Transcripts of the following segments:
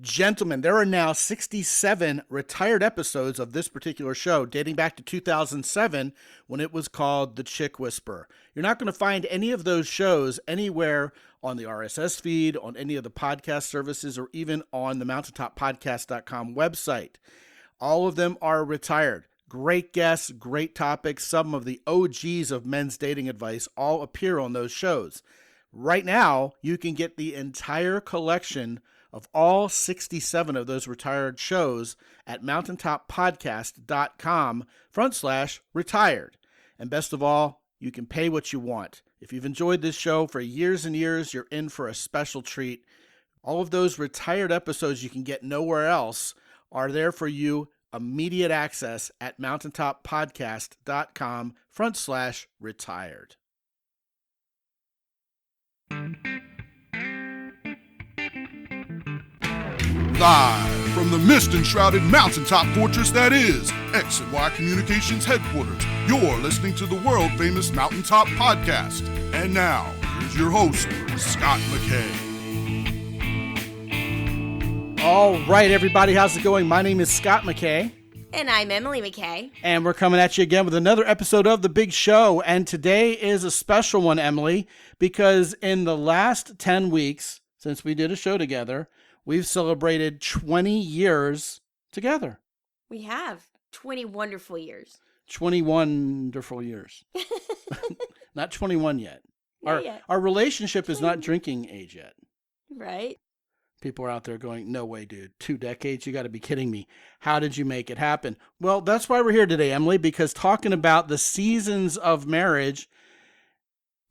Gentlemen, there are now 67 retired episodes of this particular show dating back to 2007 when it was called The Chick Whisperer. You're not going to find any of those shows anywhere on the RSS feed, on any of the podcast services, or even on the mountaintoppodcast.com website. All of them are retired. Great guests, great topics. Some of the OGs of men's dating advice all appear on those shows. Right now, you can get the entire collection of all 67 of those retired shows at mountaintoppodcast.com/retired. And best of all, you can pay what you want. If you've enjoyed this show for years and years, you're in for a special treat. All of those retired episodes you can get nowhere else are there for you, immediate access at mountaintoppodcast.com/retired. Live from the mist-enshrouded mountaintop fortress that is X and Y Communications headquarters, you're listening to the world-famous Mountaintop Podcast. And now, here's your host, Scott McKay. All right, everybody, how's it going? My name is Scott McKay. And I'm Emily McKay. And we're coming at you again with another episode of The Big Show. And today is a special one, Emily, because in the last 10 weeks since we did a show together, we've celebrated 20 years together. We have 20 wonderful years. 20 wonderful years. Not 21 yet. Not Our relationship is not drinking age yet. Right. People are out there going, no way, dude. 2 decades? You got to be kidding me. How did you make it happen? Well, that's why we're here today, Emily, because talking about the seasons of marriage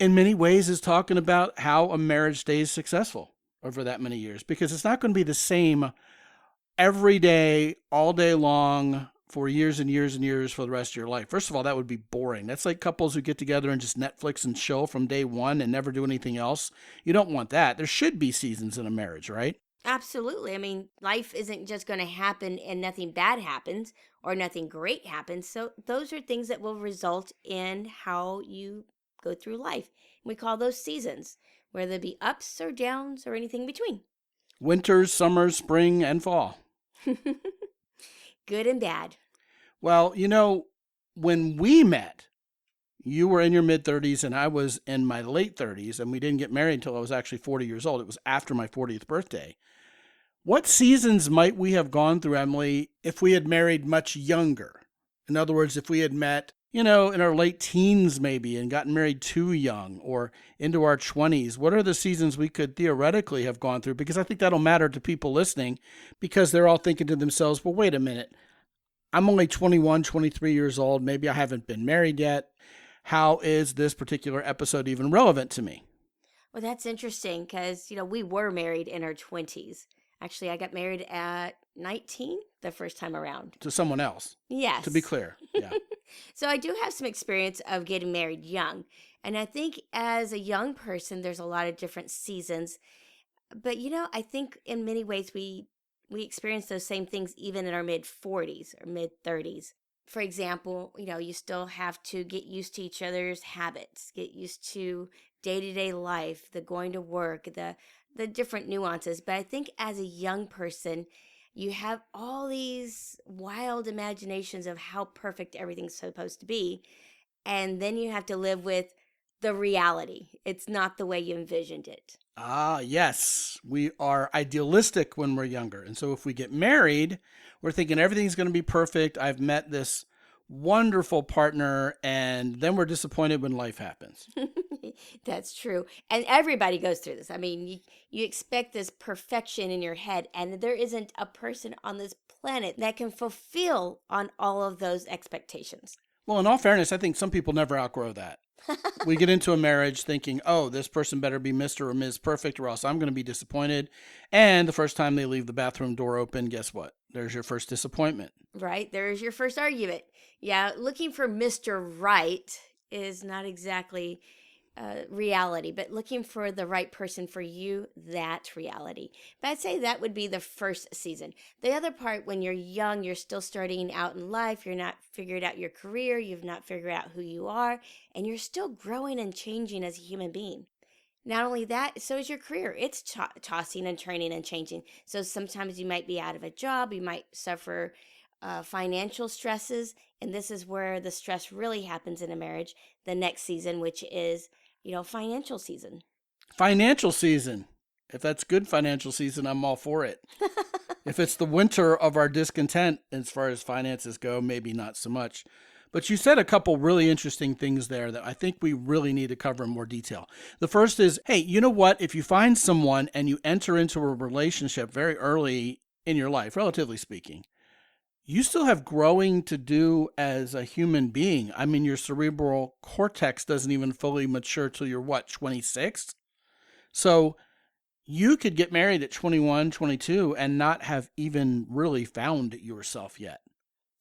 in many ways is talking about how a marriage stays successful over that many years, because it's not going to be the same every day, all day long, for years and years and years for the rest of your life. First of all, that would be boring. That's like couples who get together and just Netflix and chill from day one and never do anything else. You don't want that. There should be seasons in a marriage, right? Absolutely. I mean, life isn't just going to happen and nothing bad happens or nothing great happens. So those are things that will result in how you go through life. We call those seasons, whether they be ups or downs or anything in between. Winters, summers, spring, and fall. Good and bad. Well, you know, when we met, you were in your mid-30s and I was in my late 30s, and we didn't get married until I was actually 40 years old. It was after my 40th birthday. What seasons might we have gone through, Emily, if we had married much younger? In other words, if we had met, in our late teens maybe and gotten married too young, or into our 20s, what are the seasons we could theoretically have gone through? Because I think that'll matter to people listening, because they're all thinking to themselves, well, wait a minute. I'm only 21, 23 years old. Maybe I haven't been married yet. How is this particular episode even relevant to me? Well, that's interesting because, we were married in our 20s. Actually, I got married at 19 the first time around. To someone else. Yes. To be clear. Yeah. So I do have some experience of getting married young. And I think as a young person, there's a lot of different seasons. But, I think in many ways we experience those same things even in our mid-40s or mid-30s. For example, you still have to get used to each other's habits, get used to day-to-day life, the going to work, the different nuances. But I think as a young person, you have all these wild imaginations of how perfect everything's supposed to be. And then you have to live with the reality. It's not the way you envisioned it. Ah, yes. We are idealistic when we're younger. And so if we get married, we're thinking everything's going to be perfect. I've met this wonderful partner, and then we're disappointed when life happens. That's true. And everybody goes through this. I mean, you expect this perfection in your head, and there isn't a person on this planet that can fulfill on all of those expectations. Well, in all fairness, I think some people never outgrow that. We get into a marriage thinking, oh, this person better be Mr. or Ms. Perfect or else I'm going to be disappointed. And the first time they leave the bathroom door open, guess what? There's your first disappointment. Right. There's your first argument. Yeah. Looking for Mr. Right is not exactly reality, but looking for the right person for you, that's reality. But I'd say that would be the first season. The other part, when you're young, you're still starting out in life, you're not figured out your career, you've not figured out who you are, and you're still growing and changing as a human being. Not only that, so is your career. It's tossing and turning and changing. So sometimes you might be out of a job, you might suffer financial stresses, and this is where the stress really happens in a marriage. The next season, which is, financial season. Financial season. If that's good financial season, I'm all for it. If it's the winter of our discontent as far as finances go, maybe not so much. But you said a couple really interesting things there that I think we really need to cover in more detail. The first is, hey, you know what? If you find someone and you enter into a relationship very early in your life, relatively speaking, you still have growing to do as a human being. I mean, your cerebral cortex doesn't even fully mature till you're, 26? So you could get married at 21, 22 and not have even really found yourself yet.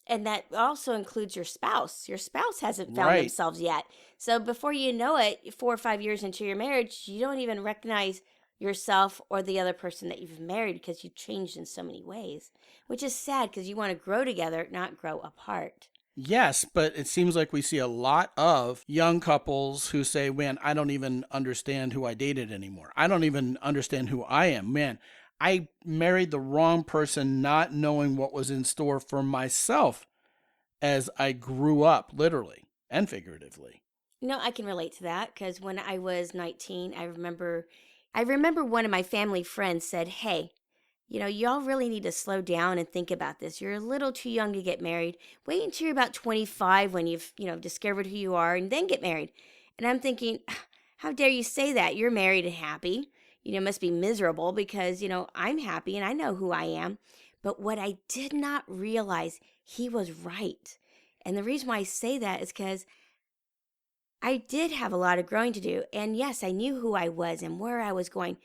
And that also includes your spouse. Your spouse hasn't found Right. themselves yet. So before you know it, 4 or 5 years into your marriage, you don't even recognize yourself or the other person that you've married because you've changed in so many ways, which is sad because you want to grow together, not grow apart. Yes, but it seems like we see a lot of young couples who say, man, I don't even understand who I dated anymore. I don't even understand who I am. Man, I married the wrong person not knowing what was in store for myself as I grew up, literally and figuratively. I can relate to that because when I was 19, I remember one of my family friends said, hey, y'all really need to slow down and think about this. You're a little too young to get married. Wait until you're about 25 when you've, discovered who you are and then get married. And I'm thinking, how dare you say that? You're married and happy. Must be miserable because, I'm happy and I know who I am. But what I did not realize, he was right. And the reason why I say that is because I did have a lot of growing to do. And yes, I knew who I was and where I was going.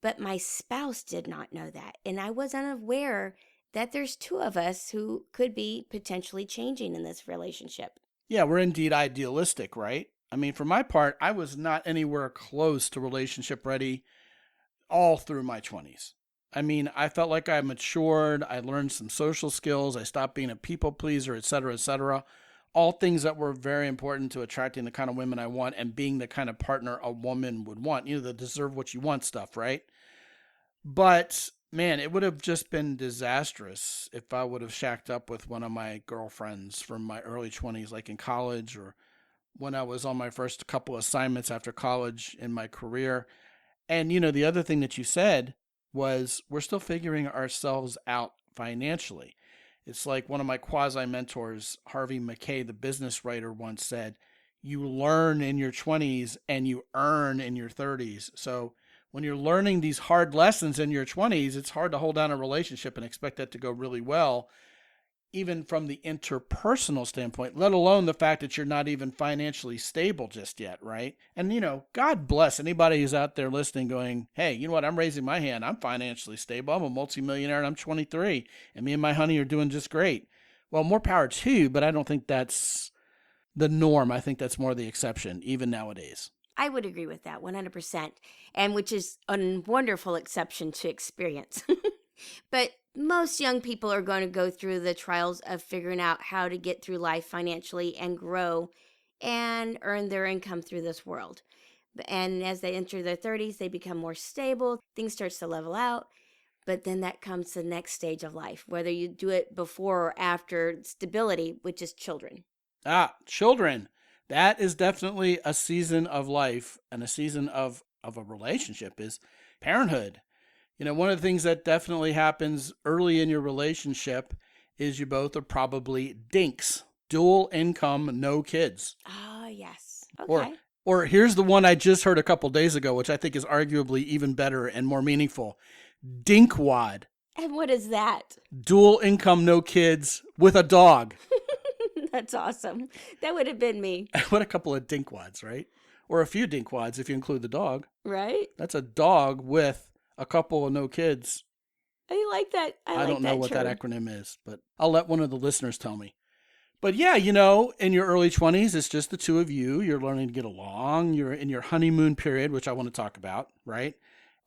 But my spouse did not know that. And I was unaware that there's two of us who could be potentially changing in this relationship. Yeah, we're indeed idealistic, right? I mean, for my part, I was not anywhere close to relationship ready all through my 20s. I mean, I felt like I matured. I learned some social skills. I stopped being a people pleaser, et cetera, et cetera. All things that were very important to attracting the kind of women I want and being the kind of partner a woman would want. The deserve what you want stuff, right? But man, it would have just been disastrous if I would have shacked up with one of my girlfriends from my early 20s, like in college or when I was on my first couple assignments after college in my career. And, the other thing that you said was we're still figuring ourselves out financially. It's like one of my quasi-mentors, Harvey Mackay, the business writer, once said, you learn in your 20s and you earn in your 30s. So when you're learning these hard lessons in your 20s, it's hard to hold down a relationship and expect that to go really well, even from the interpersonal standpoint, let alone the fact that you're not even financially stable just yet, right? And, God bless anybody who's out there listening going, hey, you know what? I'm raising my hand. I'm financially stable. I'm a multimillionaire and I'm 23 and me and my honey are doing just great. Well, more power to you, but I don't think that's the norm. I think that's more the exception, even nowadays. I would agree with that 100%, and which is a wonderful exception to experience. But most young people are going to go through the trials of figuring out how to get through life financially and grow and earn their income through this world. And as they enter their 30s, they become more stable. Things starts to level out. But then that comes to the next stage of life, whether you do it before or after stability, which is children. Children. That is definitely a season of life, and a season of a relationship is parenthood. One of the things that definitely happens early in your relationship is you both are probably dinks, dual income, no kids. Oh, yes. Okay. Or here's the one I just heard a couple days ago, which I think is arguably even better and more meaningful. Dinkwad. And what is that? Dual income, no kids with a dog. That's awesome. That would have been me. What a couple of dinkwads, right? Or a few dinkwads if you include the dog. Right? That's a dog with a couple of no kids. I like that. I don't know what term. that acronym is, but I'll let one of the listeners tell me. But yeah, in your early 20s, it's just the two of you. You're learning to get along. You're in your honeymoon period, which I want to talk about, right?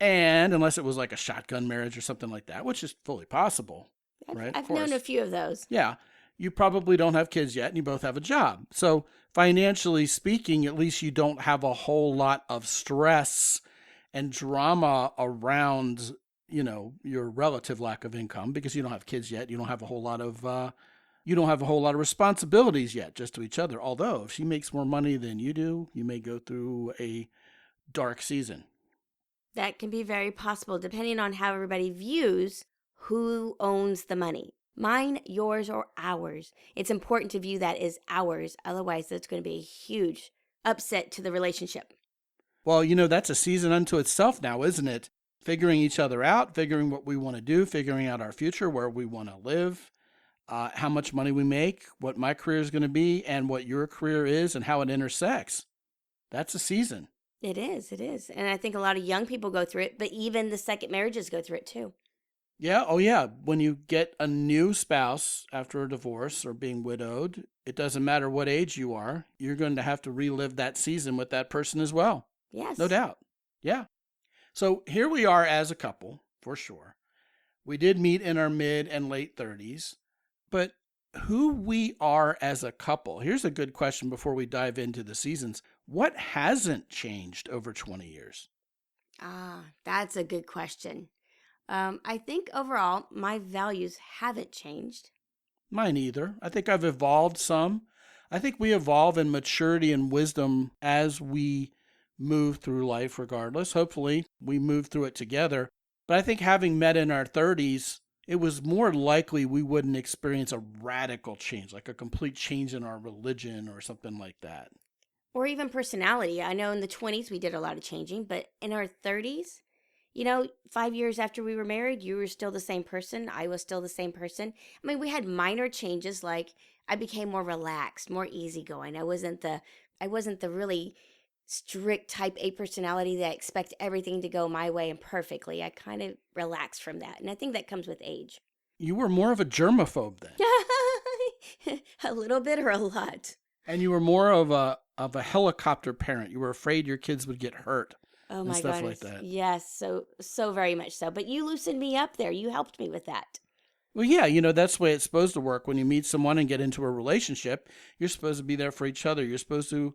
And unless it was like a shotgun marriage or something like that, which is fully possible, right? I've known a few of those. Yeah. You probably don't have kids yet and you both have a job. So financially speaking, at least you don't have a whole lot of stress and drama around, your relative lack of income because you don't have kids yet. You don't have a whole lot of responsibilities yet just to each other. Although if she makes more money than you do, you may go through a dark season. That can be very possible depending on how everybody views who owns the money. Mine, yours, or ours. It's important to view that as ours. Otherwise, that's going to be a huge upset to the relationship. Well, that's a season unto itself now, isn't it? Figuring each other out, figuring what we want to do, figuring out our future, where we want to live, how much money we make, what my career is going to be, and what your career is, and how it intersects. That's a season. It is. And I think a lot of young people go through it, but even the second marriages go through it too. Yeah, oh yeah. When you get a new spouse after a divorce or being widowed, it doesn't matter what age you are, you're going to have to relive that season with that person as well. Yes. No doubt. Yeah. So here we are as a couple, for sure. We did meet in our mid and late 30s, but who we are as a couple, here's a good question before we dive into the seasons. What hasn't changed over 20 years? That's a good question. I think overall, my values haven't changed. Mine either. I think I've evolved some. I think we evolve in maturity and wisdom as we move through life regardless. Hopefully, we move through it together. But I think having met in our 30s, it was more likely we wouldn't experience a radical change, like a complete change in our religion or something like that. Or even personality. I know in the 20s we did a lot of changing, but in our 30s, 5 years after we were married, you were still the same person. I was still the same person. I mean, we had minor changes, like I became more relaxed, more easygoing. I wasn't the really strict type A personality that expect everything to go my way and perfectly. I kind of relaxed from that. And I think that comes with age. You were more of a germaphobe then. A little bit or a lot? And you were more of a helicopter parent. You were afraid your kids would get hurt. Oh my stuff goodness. like that. Yes, so very much so. But you loosened me up there. You helped me with that. Well, yeah, that's the way it's supposed to work. When you meet someone and get into a relationship, you're supposed to be there for each other. You're supposed to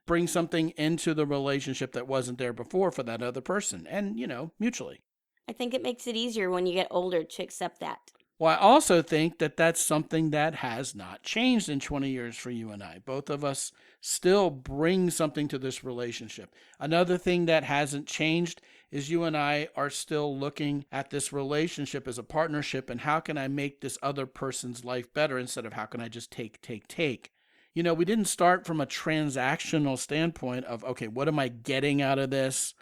bring something into the relationship that wasn't there before for that other person and, mutually. I think it makes it easier when you get older to accept that. Well, I also think that that's something that has not changed in 20 years for you and I. Both of us still bring something to this relationship. Another thing that hasn't changed is you and I are still looking at this relationship as a partnership and how can I make this other person's life better instead of how can I just take. We didn't start from a transactional standpoint of, okay, what am I getting out of this?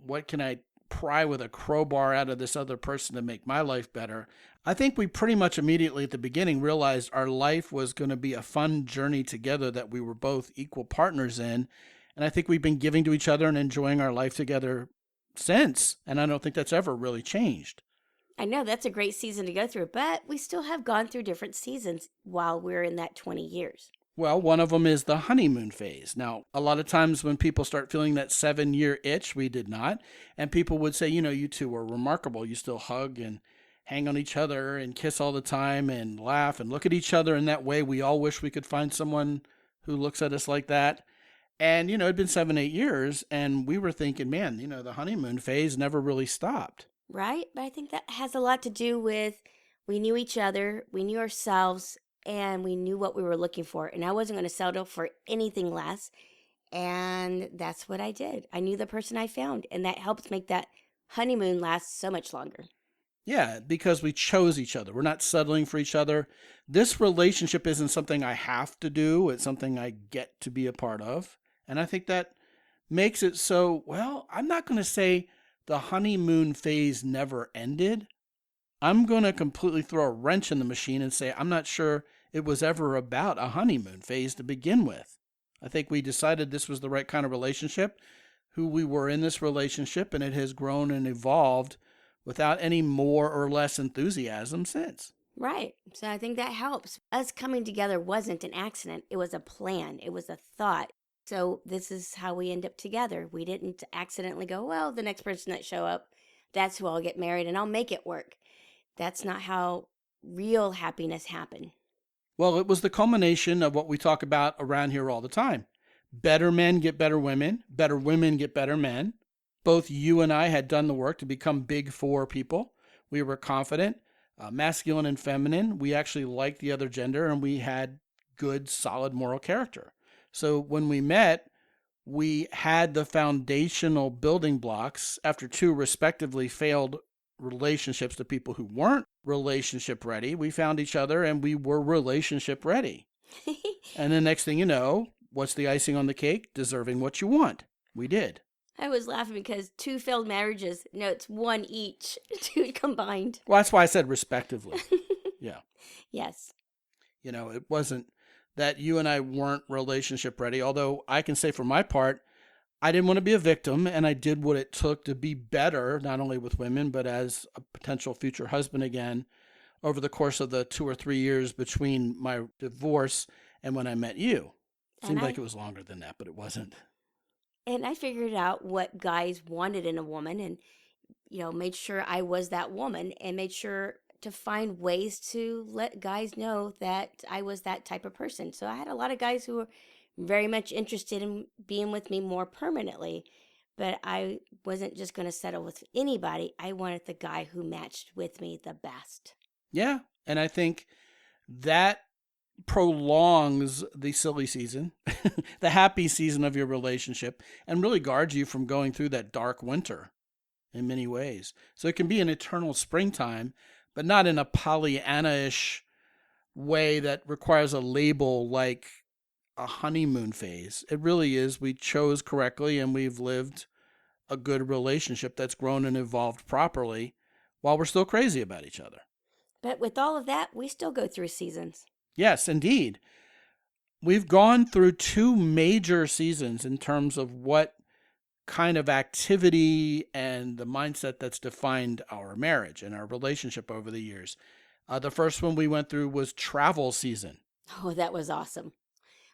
What can I pry with a crowbar out of this other person to make my life better? I think we pretty much immediately at the beginning realized our life was going to be a fun journey together that we were both equal partners in. And I think we've been giving to each other and enjoying our life together since. And I don't think that's ever really changed. I know that's a great season to go through, but we still have gone through different seasons while we're in that 20 years. Well, one of them is the honeymoon phase. Now, a lot of times when people start feeling that 7-year itch, we did not. And people would say, you two are remarkable. You still hug and hang on each other and kiss all the time and laugh and look at each other in that way. We all wish we could find someone who looks at us like that. And, it'd been 7-8 years and we were thinking, man, the honeymoon phase never really stopped. Right? But I think that has a lot to do with we knew each other, we knew ourselves, and we knew what we were looking for. And I wasn't going to settle for anything less. And that's what I did. I knew the person I found. And that helped make that honeymoon last so much longer. Yeah, because we chose each other. We're not settling for each other. This relationship isn't something I have to do. It's something I get to be a part of. And I think that makes it so, well, I'm not going to say the honeymoon phase never ended. I'm going to completely throw a wrench in the machine and say I'm not sure it was ever about a honeymoon phase to begin with. I think we decided this was the right kind of relationship, who we were in this relationship, and it has grown and evolved without any more or less enthusiasm since. Right. So I think that helps. Us coming together wasn't an accident. It was a plan. It was a thought. So this is how we end up together. We didn't accidentally go, well, the next person that show up, that's who I'll get married and I'll make it work. That's not how real happiness happened. Well, it was the culmination of what we talk about around here all the time. Better men get better women get better men, Both you and I had done the work to become big four people. We were confident, masculine and feminine. We actually liked the other gender, and we had good, solid moral character. So when we met, we had the foundational building blocks after two respectively failed relationships to people who weren't relationship ready. We found each other and we were relationship ready. And the next thing you know, what's the icing on the cake? Deserving what you want. We did. I was laughing because two failed marriages. No, it's one each, two combined. Well, that's why I said respectively. Yeah. Yes. It wasn't that you and I weren't relationship ready, although I can say for my part, I didn't want to be a victim, and I did what it took to be better, not only with women, but as a potential future husband again, over the course of the 2 or 3 years between my divorce and when I met you. Seemed like it was longer than that, but it wasn't. And I figured out what guys wanted in a woman and, made sure I was that woman and made sure to find ways to let guys know that I was that type of person. So I had a lot of guys who were very much interested in being with me more permanently, but I wasn't just going to settle with anybody. I wanted the guy who matched with me the best. Yeah, and I think that prolongs the silly season, the happy season of your relationship, and really guards you from going through that dark winter in many ways. So it can be an eternal springtime, but not in a Pollyanna-ish way that requires a label like a honeymoon phase. It really is. We chose correctly and we've lived a good relationship that's grown and evolved properly while we're still crazy about each other. But with all of that, we still go through seasons. Yes, indeed. We've gone through 2 major seasons in terms of what kind of activity and the mindset that's defined our marriage and our relationship over the years. The first one we went through was travel season. Oh, that was awesome.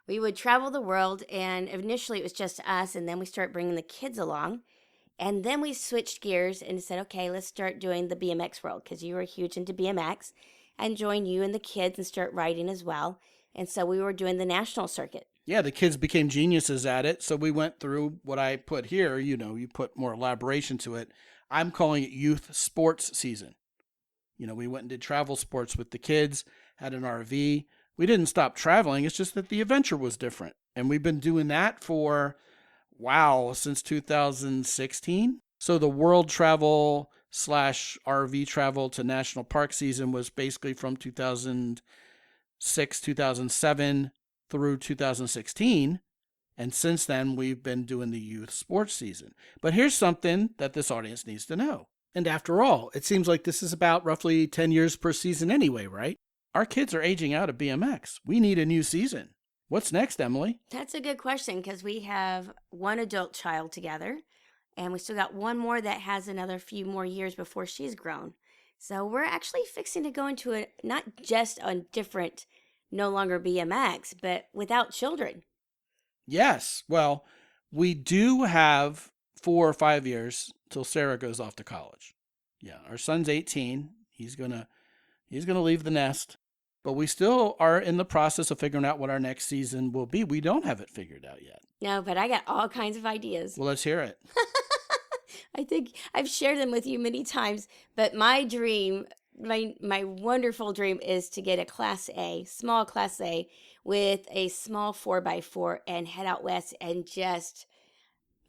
We would travel the world, and initially it was just us, and then we started bringing the kids along. And then we switched gears and said, okay, let's start doing the BMX world, because you were huge into BMX, and join you and the kids and start riding as well. And so we were doing the national circuit. Yeah, the kids became geniuses at it. So we went through what I put here. You put more elaboration to it. I'm calling it youth sports season. We went and did travel sports with the kids, had an RV. We didn't stop traveling. It's just that the adventure was different. And we've been doing that for, since 2016. So the world travel / RV travel to national park season was basically from 2006, 2007 through 2016. And since then, we've been doing the youth sports season. But here's something that this audience needs to know. And after all, it seems like this is about roughly 10 years per season anyway, right? Our kids are aging out of BMX. We need a new season. What's next, Emily? That's a good question because we have one adult child together and we still got one more that has another few more years before she's grown. So we're actually fixing to go into not just a different, no longer BMX, but without children. Yes. Well, we do have 4 or 5 years till Sarah goes off to college. Yeah. Our son's 18. He's going to leave the nest. But we still are in the process of figuring out what our next season will be. We don't have it figured out yet. No, but I got all kinds of ideas. Well, let's hear it. I think I've shared them with you many times, but my dream, my wonderful dream is to get a Class A, small Class A, with a small 4x4 and head out west and just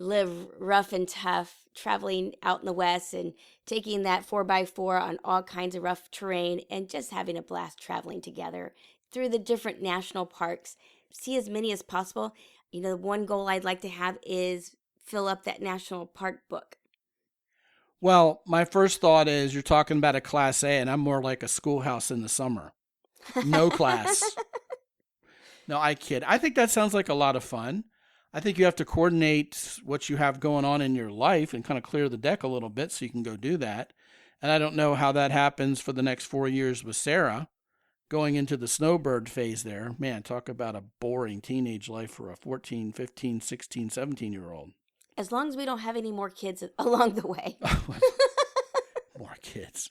live rough and tough, traveling out in the West and taking that 4x4 on all kinds of rough terrain and just having a blast traveling together through the different national parks. See as many as possible. One goal I'd like to have is fill up that national park book. Well, my first thought is you're talking about a Class A, and I'm more like a schoolhouse in the summer. No class. No, I kid. I think that sounds like a lot of fun. I think you have to coordinate what you have going on in your life and kind of clear the deck a little bit so you can go do that. And I don't know how that happens for the next 4 years with Sarah going into the snowbird phase there. Man, talk about a boring teenage life for a 14, 15, 16, 17-year-old. As long as we don't have any more kids along the way. More kids.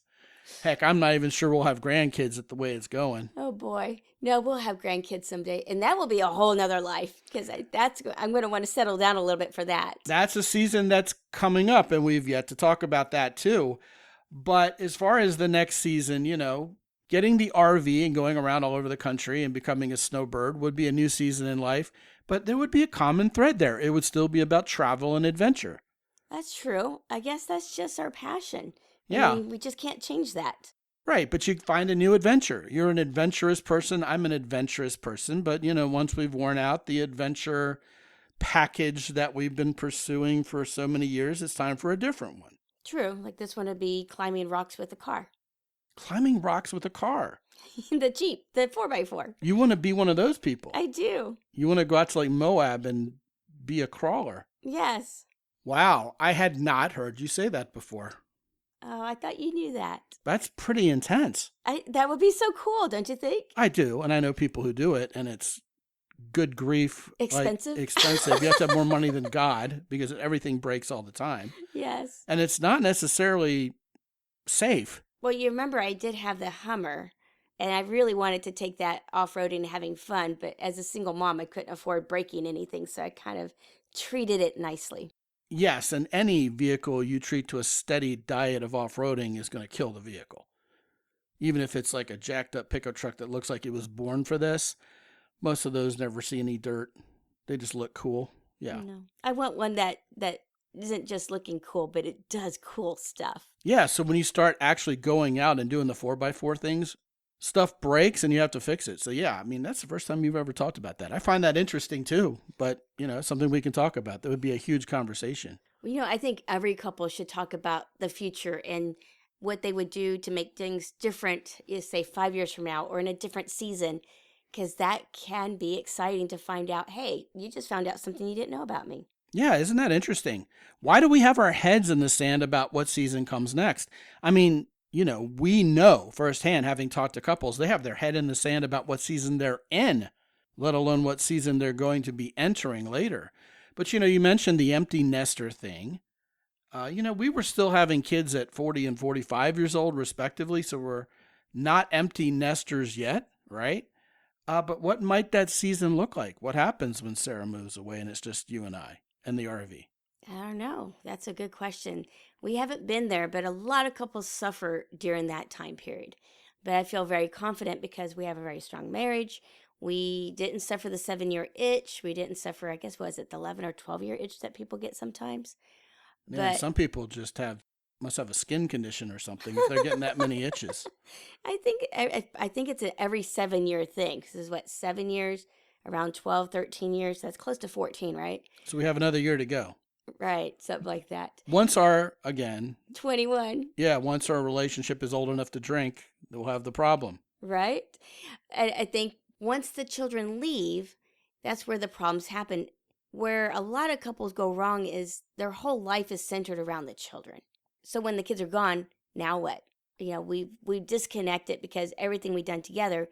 Heck, I'm not even sure we'll have grandkids at the way it's going. Oh boy. No, we'll have grandkids someday. And that will be a whole nother life because I'm going to want to settle down a little bit for that. That's a season that's coming up, and we've yet to talk about that too. But as far as the next season, getting the RV and going around all over the country and becoming a snowbird would be a new season in life. But there would be a common thread there. It would still be about travel and adventure. That's true. I guess that's just our passion. Yeah. I mean, we just can't change that. Right, but you find a new adventure. You're an adventurous person. I'm an adventurous person. But, once we've worn out the adventure package that we've been pursuing for so many years, it's time for a different one. True. Like this one would be climbing rocks with a car. Climbing rocks with a car. The Jeep, the 4x4. You want to be one of those people. I do. You want to go out to like Moab and be a crawler. Yes. Wow, I had not heard you say that before. Oh, I thought you knew that. That's pretty intense. That would be so cool, don't you think? I do, and I know people who do it, and it's good grief. Expensive? Expensive. You have to have more money than God because everything breaks all the time. Yes. And it's not necessarily safe. Well, you remember I did have the Hummer, and I really wanted to take that off-roading and having fun, but as a single mom, I couldn't afford breaking anything, so I kind of treated it nicely. Yes, and any vehicle you treat to a steady diet of off-roading is going to kill the vehicle. Even if it's like a jacked up pickup truck that looks like it was born for this, most of those never see any dirt. They just look cool. Yeah. No. I want one that isn't just looking cool, but it does cool stuff. Yeah, so when you start actually going out and doing the 4x4 things, stuff breaks and you have to fix it. So yeah, I mean, that's the first time you've ever talked about that. I find that interesting too, but it's something we can talk about. That would be a huge conversation. Well, I think every couple should talk about the future and what they would do to make things different, say 5 years from now or in a different season, because that can be exciting to find out, hey, you just found out something you didn't know about me. Yeah, isn't that interesting? Why do we have our heads in the sand about what season comes next? I mean, we know firsthand, having talked to couples, they have their head in the sand about what season they're in, let alone what season they're going to be entering later. But, you mentioned the empty nester thing. We were still having kids at 40 and 45 years old, respectively, so we're not empty nesters yet, right? But what might that season look like? What happens when Sarah moves away and it's just you and I and the RV? I don't know. That's a good question. We haven't been there, but a lot of couples suffer during that time period. But I feel very confident because we have a very strong marriage. We didn't suffer the 7-year itch. We didn't suffer, I guess, was it the 11 or 12-year itch that people get sometimes? Yeah, But some people just must have a skin condition or something if they're getting that many itches. I think it's an every 7-year thing. This is what, 7 years, around 12, 13 years. That's close to 14, right? So we have another year to go. Right, something like that. Once our 21. relationship is old enough to drink, we'll have the problem. Right? I think once the children leave, that's where the problems happen. Where a lot of couples go wrong is their whole life is centered around the children. So when the kids are gone, now what? We've disconnected because everything we've done together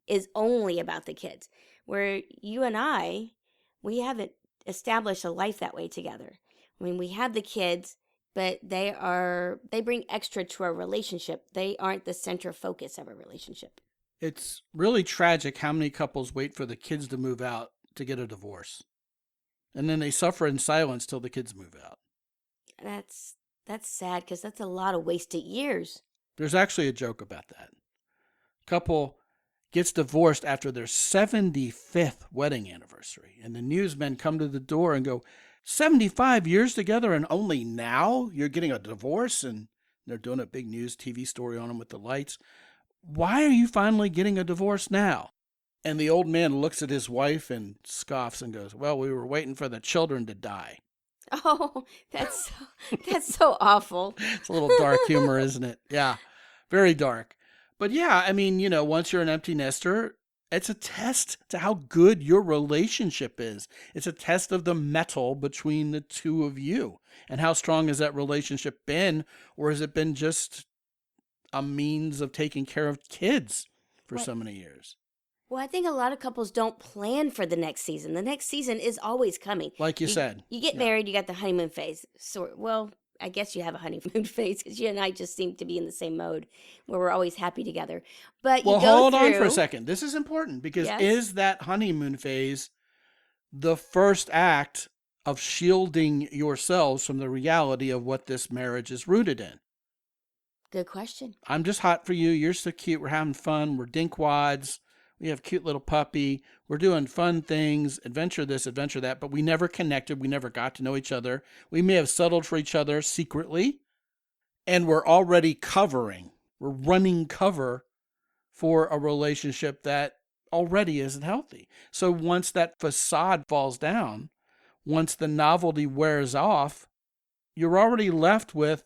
is only about the kids. Where you and I, we haven't established a life that way together. I mean, we have the kids, but they bring extra to our relationship. They aren't the center focus of our relationship. It's really tragic how many couples wait for the kids to move out to get a divorce. And then they suffer in silence till the kids move out. That's sad because that's a lot of wasted years. There's actually a joke about that. Couple gets divorced after their 75th wedding anniversary. And the newsmen come to the door and go, 75 years together and only now you're getting a divorce? And they're doing a big news TV story on them with the lights. Why are you finally getting a divorce now? And the old man looks at his wife and scoffs and goes, well, we were waiting for the children to die. Oh, that's so awful. It's a little dark humor, isn't it? Yeah, very dark. But yeah, I mean, once you're an empty nester, it's a test to how good your relationship is. It's a test of the metal between the two of you. And how strong has that relationship been? Or has it been just a means of taking care of kids for so many years? Well, I think a lot of couples don't plan for the next season. The next season is always coming. Like you said. You get married, you got the honeymoon phase. So, well, I guess you have a honeymoon phase because you and I just seem to be in the same mode where we're always happy together. But you Well, go hold on for a through, second. This is important because yes, is that honeymoon phase the first act of shielding yourselves from the reality of what this marriage is rooted in? good question. I'm just hot for you. You're so cute. We're having fun. We're dinkwads. We have a cute little puppy. We're doing fun things, adventure this, adventure that, but we never connected. We never got to know each other. We may have settled for each other secretly, and we're already we're running cover for a relationship that already isn't healthy. So once that facade falls down, once the novelty wears off, you're already left with,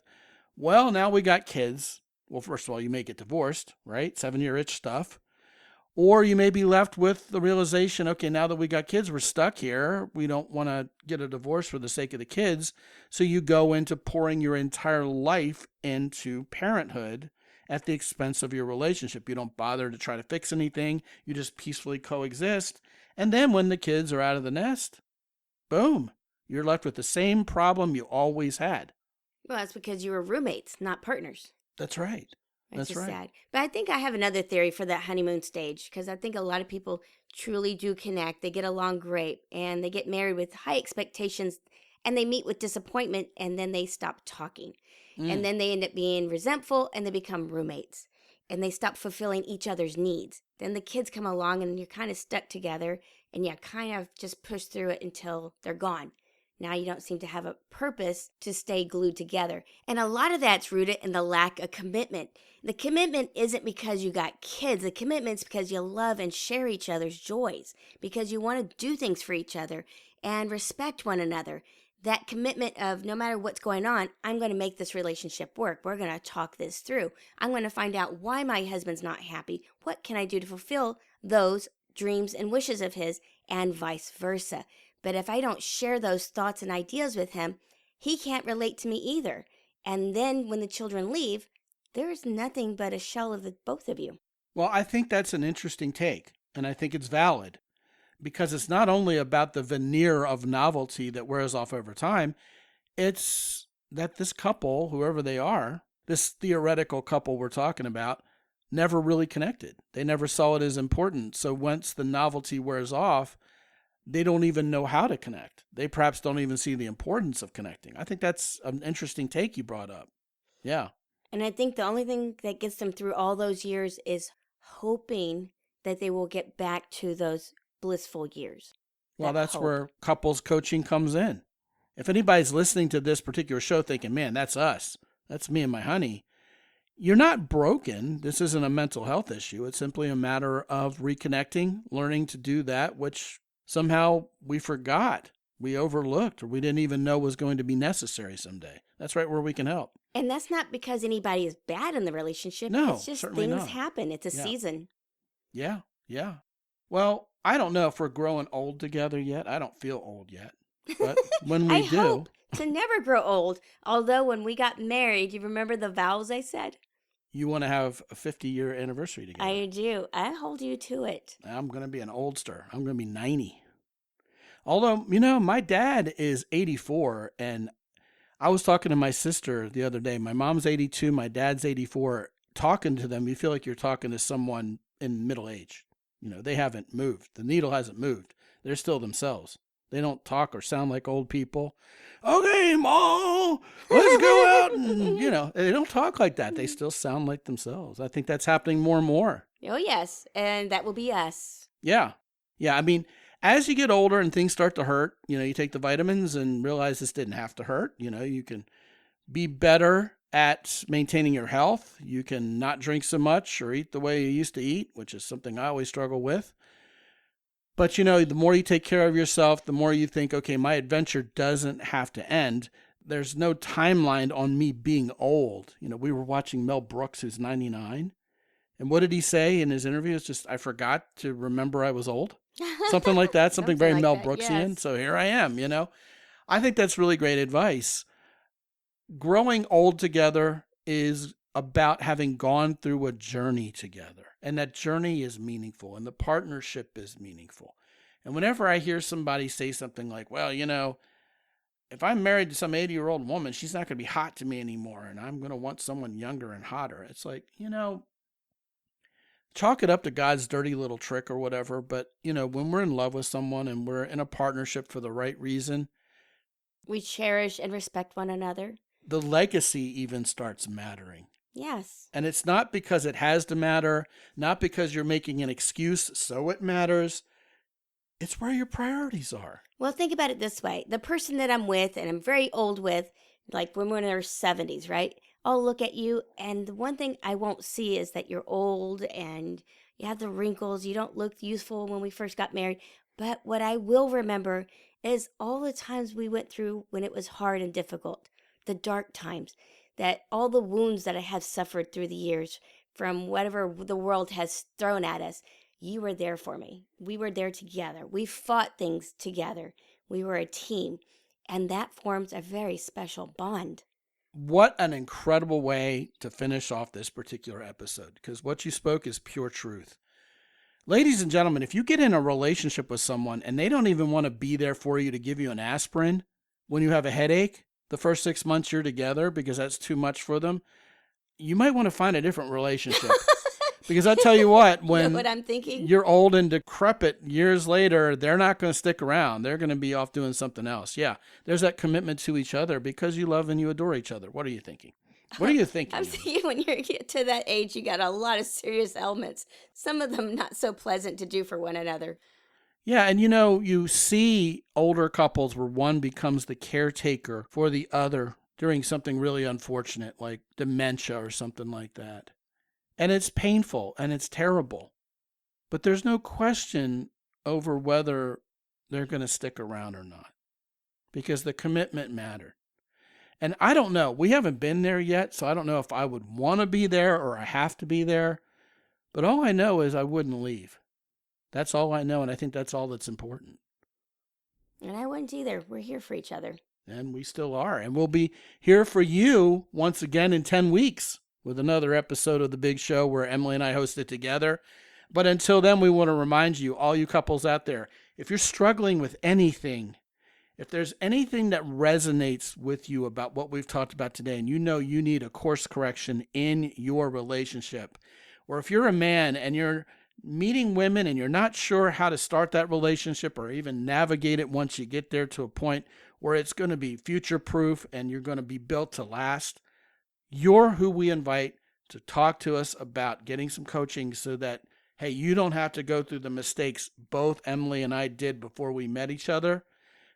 well, now we got kids. Well, first of all, you may get divorced, right? 7-year itch stuff. Or you may be left with the realization, okay, now that we got kids, we're stuck here. We don't want to get a divorce for the sake of the kids. So you go into pouring your entire life into parenthood at the expense of your relationship. You don't bother to try to fix anything. You just peacefully coexist. And then when the kids are out of the nest, boom, you're left with the same problem you always had. Well, that's because you were roommates, not partners. That's right. That's That's just right. sad. But I think I have another theory for that honeymoon stage because I think a lot of people truly do connect. They get along great and they get married with high expectations and they meet with disappointment and then they stop talking. And then they end up being resentful and they become roommates and they stop fulfilling each other's needs. Then the kids come along and you're kind of stuck together and you kind of just push through it until they're gone. Now you don't seem to have a purpose to stay glued together. And a lot of that's rooted in the lack of commitment. The commitment isn't because you got kids. The commitment's because you love and share each other's joys, because you want to do things for each other and respect one another. That commitment of no matter what's going on, I'm going to make this relationship work. We're going to talk this through. I'm going to find out why my husband's not happy. What can I do to fulfill those dreams and wishes of his, and vice versa. But if I don't share those thoughts and ideas with him, he can't relate to me either. And then when the children leave, there's nothing but a shell of the both of you. Well, I think that's an interesting take, and I think it's valid because it's not only about the veneer of novelty that wears off over time, it's that this couple, whoever they are, this theoretical couple we're talking about, never really connected. They never saw it as important. So once the novelty wears off, they don't even know how to connect. They perhaps don't even see the importance of connecting. I think that's an interesting take you brought up. Yeah. And I think the only thing that gets them through all those years is hoping that they will get back to those blissful years. Well, That that's hope. where couples coaching comes in. If anybody's listening to this particular show thinking, man, that's us, that's me and my honey, you're not broken. This isn't a mental health issue. It's simply a matter of reconnecting, learning to do that, which somehow we forgot, we overlooked, or we didn't even know was going to be necessary someday. That's right where we can help. And that's not because anybody is bad in the relationship. No, it's just certainly things not. happen. It's a Yeah. season. Yeah, yeah. Well, I don't know if we're growing old together yet. I don't feel old yet. But when we I do, hope to never grow old. Although when we got married, you remember the vows I said? you want to have a 50-year anniversary together. I do. I hold you to it. I'm going to be an oldster. I'm going to be 90. Although, you know, my dad is 84, and I was talking to my sister the other day. My mom's 82, my dad's 84. Talking to them, you feel like you're talking to someone in middle age. You know, they haven't moved. The needle hasn't moved. They're still themselves. They don't talk or sound like old people. Okay, Mom, let's go out. And, you know, they don't talk like that. They still sound like themselves. I think that's happening more and more. Oh, yes. And that will be us. Yeah. Yeah. I mean, as you get older and things start to hurt, you know, you take the vitamins and realize this didn't have to hurt. You know, you can be better at maintaining your health. You can not drink so much or eat the way you used to eat, which is something I always struggle with. But, you know, the more you take care of yourself, the more you think, okay, my adventure doesn't have to end. There's no timeline on me being old. You know, we were watching Mel Brooks, who's 99. And what did he say in his interview? It's just, I forgot to remember I was old. Something like that, something very like Mel that, Brooksian. yes. So here I am, you know. I think that's really great advice. Growing old together is about having gone through a journey together. And that journey is meaningful and the partnership is meaningful. And whenever I hear somebody say something like, well, you know, if I'm married to some 80-year-old woman, she's not going to be hot to me anymore, and I'm going to want someone younger and hotter. It's like, chalk it up to God's dirty little trick or whatever. But, when we're in love with someone and we're in a partnership for the right reason, we cherish and respect one another. The legacy even starts mattering. Yes. And it's not because it has to matter, not because you're making an excuse so it matters. It's where your priorities are. Well, think about it this way. The person that I'm with and I'm very old with, like when we're in our 70s, right? I'll look at you, and the one thing I won't see is that you're old and you have the wrinkles. You don't look youthful when we first got married. But what I will remember is all the times we went through when it was hard and difficult, the dark times, that all the wounds that I have suffered through the years from whatever the world has thrown at us. You were there for me. We were there together. We fought things together. We were a team. And that forms a very special bond. What an incredible way to finish off this particular episode, because what you spoke is pure truth. Ladies and gentlemen, if you get in a relationship with someone and they don't even want to be there for you to give you an aspirin when you have a headache the first 6 months you're together because that's too much for them, you might want to find a different relationship. Because I tell you what, when what I'm thinking? You're old and decrepit years later, they're not going to stick around. They're going to be off doing something else. Yeah, there's that commitment to each other because you love and you adore each other. What are you thinking? What are you thinking? I'm thinking when you get to that age, you got a lot of serious ailments. Some of them not so pleasant to do for one another. Yeah, and you see older couples where one becomes the caretaker for the other during something really unfortunate like dementia or something like that. And it's painful and it's terrible. But there's no question over whether they're going to stick around or not. Because the commitment mattered. And I don't know. We haven't been there yet, so I don't know if I would want to be there or I have to be there. But all I know is I wouldn't leave. That's all I know, and I think that's all that's important. And I wouldn't either. We're here for each other. And we still are. And we'll be here for you once again in 10 weeks. With another episode of The Big Show where Emily and I host it together. But until then, we want to remind you, all you couples out there, if you're struggling with anything, if there's anything that resonates with you about what we've talked about today, and you need a course correction in your relationship, or if you're a man and you're meeting women and you're not sure how to start that relationship or even navigate it once you get there to a point where it's going to be future-proof and you're going to be built to last, you're who we invite to talk to us about getting some coaching so that, hey, you don't have to go through the mistakes both Emily and I did before we met each other,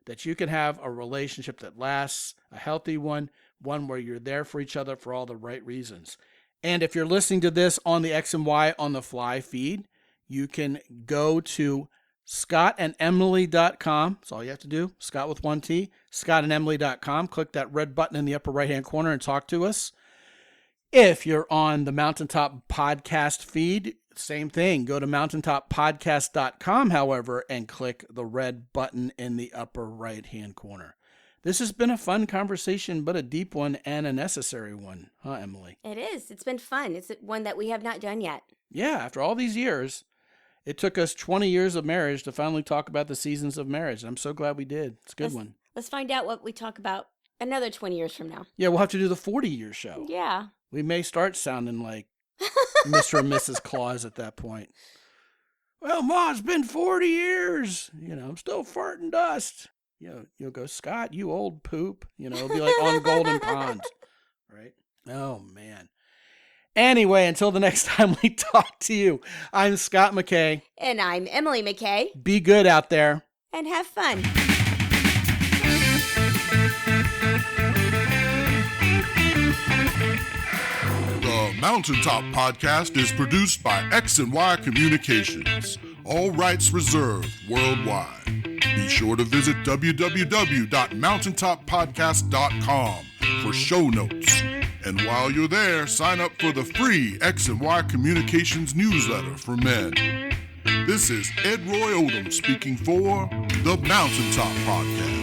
that you can have a relationship that lasts, a healthy one where you're there for each other for all the right reasons. And if you're listening to this on the X and Y on the Fly feed, you can go to scotandemily.com. That's all you have to do. Scott with one T. Scotandemily.com. Click that red button in the upper right-hand corner and talk to us. If you're on the Mountaintop Podcast feed, same thing. Go to mountaintoppodcast.com, however, and click the red button in the upper right-hand corner. This has been a fun conversation, but a deep one and a necessary one, huh, Emily? It is. It's been fun. It's one that we have not done yet. Yeah, after all these years, it took us 20 years of marriage to finally talk about the seasons of marriage. I'm so glad we did. It's a good one. Let's find out what we talk about another 20 years from now. Yeah, we'll have to do the 40-year show. Yeah. We may start sounding like Mr. and Mrs. Claus at that point. Well, Ma, it's been 40 years. I'm still farting dust. You'll go, Scott, you old poop. It'll be like on Golden Pond, right? Oh, man. Anyway, until the next time we talk to you, I'm Scott McKay. And I'm Emily McKay. Be good out there. And have fun. The Mountaintop Podcast is produced by X and Y Communications. All rights reserved worldwide. Be sure to visit www.mountaintoppodcast.com for show notes. And while you're there, sign up for the free X and Y Communications newsletter for men. This is Ed Roy Odom speaking for the Mountaintop Podcast.